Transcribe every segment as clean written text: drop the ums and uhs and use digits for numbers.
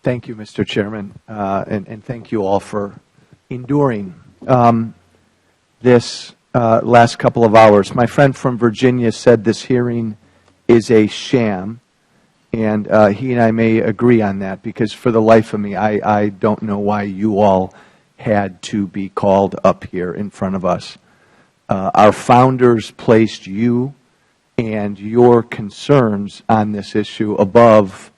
Thank you, Mr. Chairman, and thank you all for enduring this last couple of hours. My friend from Virginia said this hearing is a sham, and he and I may agree on that, because for the life of me, I don't know why you all had to be called up here in front of us. Our founders placed you and your concerns on this issue above,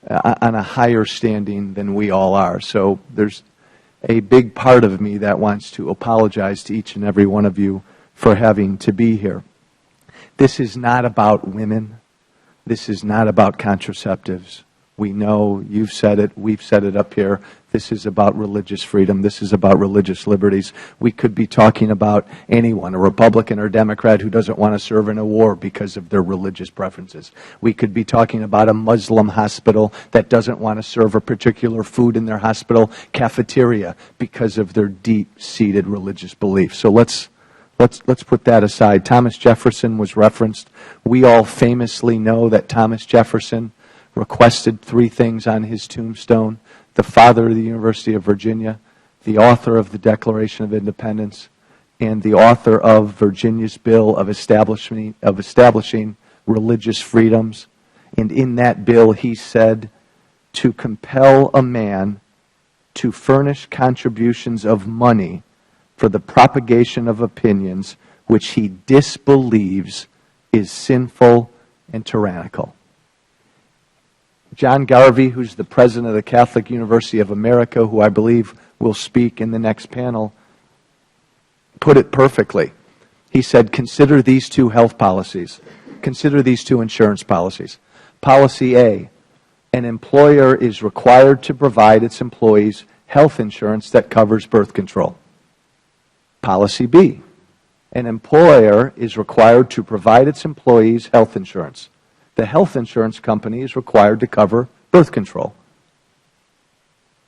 on a higher standing than we all are. So there's a big part of me that wants to apologize to each and every one of you for having to be here. This is not about women. This is not about contraceptives. We know, you've said it, we've said it up here. This is about religious freedom. This is about religious liberties. We could be talking about anyone, a Republican or Democrat who doesn't want to serve in a war because of their religious preferences. We could be talking about a Muslim hospital that doesn't want to serve a particular food in their hospital cafeteria because of their deep-seated religious beliefs. So let's put that aside. Thomas Jefferson was referenced. We all famously know that Thomas Jefferson requested 3 things on his tombstone: the father of the University of Virginia, the author of the Declaration of Independence, and the author of Virginia's bill of establishing religious freedoms. And in that bill he said, to compel a man to furnish contributions of money for the propagation of opinions which he disbelieves is sinful and tyrannical. John Garvey, who's the president of the Catholic University of America, who I believe will speak in the next panel, put it perfectly. He said, consider these 2 health policies. Consider these 2 insurance policies. Policy A, an employer is required to provide its employees health insurance that covers birth control. Policy B, an employer is required to provide its employees health insurance. The health insurance company is required to cover birth control.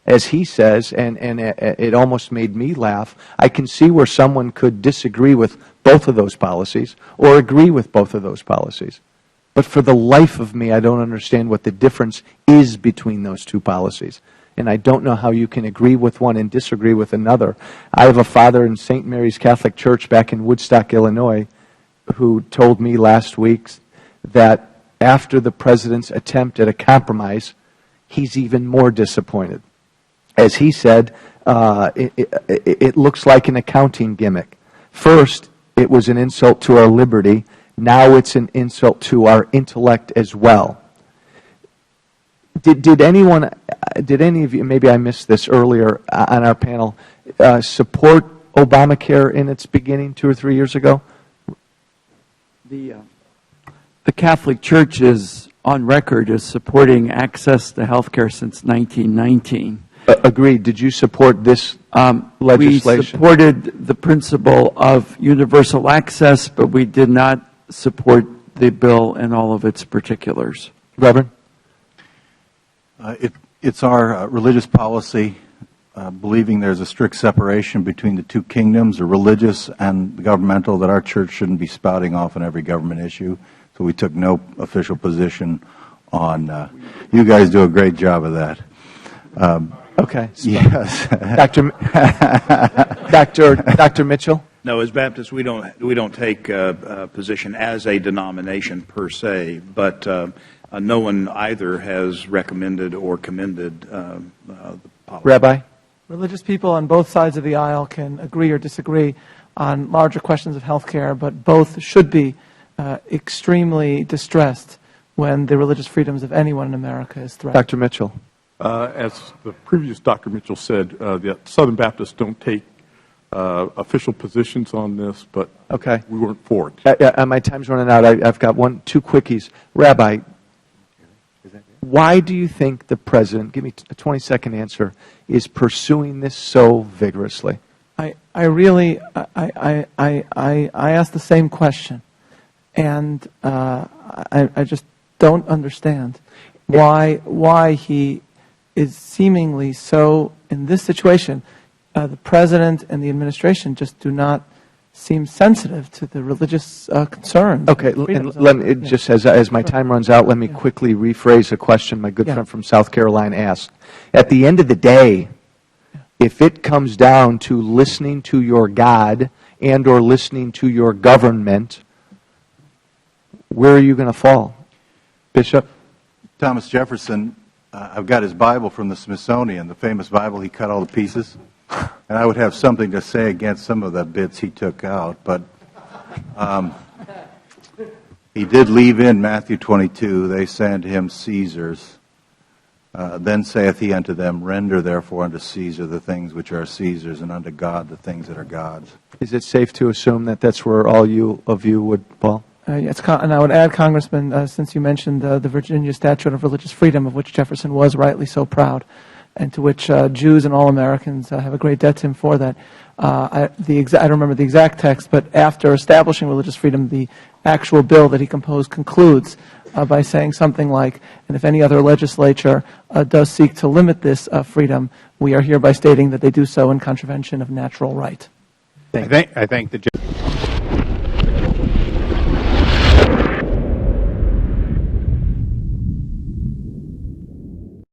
As he says, and it almost made me laugh, I can see where someone could disagree with both of those policies or agree with both of those policies. But for the life of me, I don't understand what the difference is between those 2 policies. And I don't know how you can agree with one and disagree with another. I have a father in St. Mary's Catholic Church back in Woodstock, Illinois, who told me last week that after the president's attempt at a compromise, he's even more disappointed. As he said, it looks like an accounting gimmick. First, it was an insult to our liberty. Now it's an insult to our intellect as well. Did any of you, maybe I missed this earlier on our panel, support Obamacare in its beginning 2 or 3 years ago? The Catholic Church is on record as supporting access to health care since 1919. Agreed. Did you support this legislation? We supported the principle of universal access, but we did not support the bill in all of its particulars. Reverend? It's our religious policy, believing there's a strict separation between the 2 kingdoms, the religious and the governmental, that our church shouldn't be spouting off on every government issue. So we took no official position on. You guys do a great job of that. Okay. Yes. Dr. Mitchell? No, as Baptists, we don't take a position as a denomination per se, but no one either has recommended or commended the policy. Rabbi? Religious people on both sides of the aisle can agree or disagree on larger questions of health care, but both should be extremely distressed when the religious freedoms of anyone in America is threatened. Dr. Mitchell? As the previous Dr. Mitchell said, the Southern Baptists don't take official positions on this, but we weren't for it. My time's running out. I've got 2 quickies. Rabbi, why do you think the President, give me a 20-second answer, is pursuing this so vigorously? I asked the same question, and I just don't understand why he is seemingly so, in this situation, the President and the administration just do not seems sensitive to the religious concerns. Okay, and let me, just as my time runs out, let me quickly rephrase a question my good friend from South Carolina asked. At the end of the day, if it comes down to listening to your God and or listening to your government, where are you going to fall? Bishop? Thomas Jefferson, I've got his Bible from the Smithsonian, the famous Bible he cut all the pieces. And I would have something to say against some of the bits he took out, but he did leave in Matthew 22, they say unto him, Caesar's. Then saith he unto them, Render therefore unto Caesar the things which are Caesar's, and unto God the things that are God's. Is it safe to assume that that's where all of you would fall? Yes, and I would add, Congressman, since you mentioned the Virginia Statute of Religious Freedom, of which Jefferson was rightly so proud, and to which Jews and all Americans have a great debt to him for that. I don't remember the exact text, but after establishing religious freedom, the actual bill that he composed concludes by saying something like, and if any other legislature does seek to limit this freedom, we are hereby stating that they do so in contravention of natural right. I think the